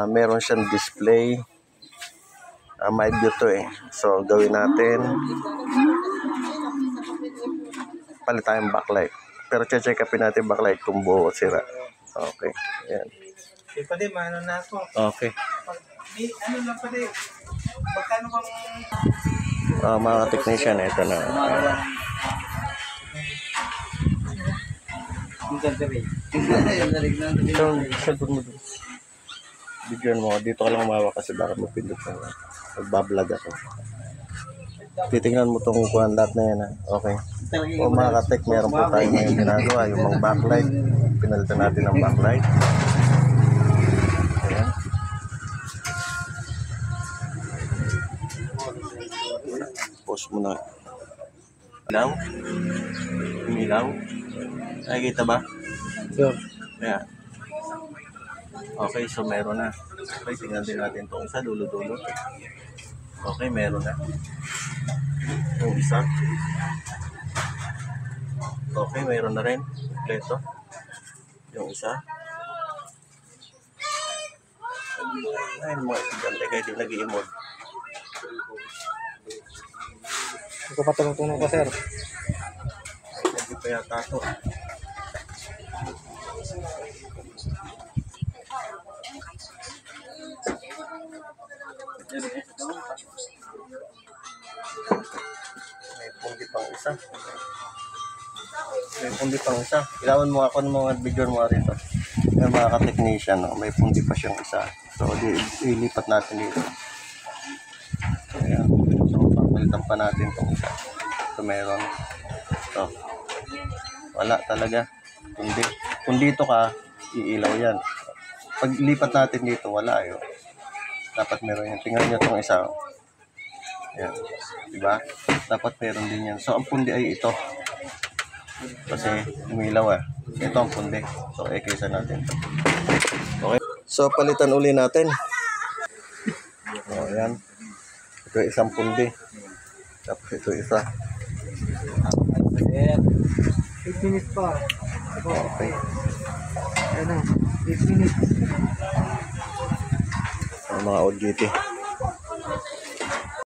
Meron siyang display. May view to eh. So, gawin natin. Palit tayong backlight. Pero check upin natin backlight kung buo o sira. Okay. Ayan. Pa din, maano na ako. Okay. Ano lang pa din. Magkano bang... Mga technician, ito na. Cellphone mo doon. Bigyan mo. Dito ka lang umawa kasi baka mapindot na. Magbablog ako. Titingnan mo itong kuhan lahat na yan. Okay. O mga ka-tech, meron po tayo ngayon ginagawa. Yung mga backlight. Pinalitan natin ang backlight. Ayan. Pause mo na. Ilaw? Umilaw? Nakikita ba? Sure. Ayan. Okay, so meron na. Okay, tingnan din natin itong isa, dulo-dulo. Okay, meron na. Yung isa. Okay, meron na rin. Kompleto. Yung isa. Ay, mga estudyante kayo din nag-i-emote. Hindi ko pa tumutunog ko, sir. Hindi pa yata ito. May pundi pang isa. May pundi pang isa. Ilawan mo ako ng mga video mo rito. May mga ka-technician, no? May pundi pa siyang isa. So, ilipat natin dito. Ayan. So, papalitan pa natin itong isa. So, meron. So, wala talaga. Kundi. Kung dito ka, iilaw yan. Pag lipat natin dito, wala yun. Dapat meron yan. Tingnan nyo itong isa. Ayan. Diba? Dapat meron din yan. So, ang pundi ay ito. Kasi umilaw eh. Ito ang pundi. So, kaysa natin ito. Okay. So, palitan uli natin. O, ayan. Ito isang pundi. Tapos ito isa. 8 minutes pa. Okay. Ano? 8 minutes. Mga OGT.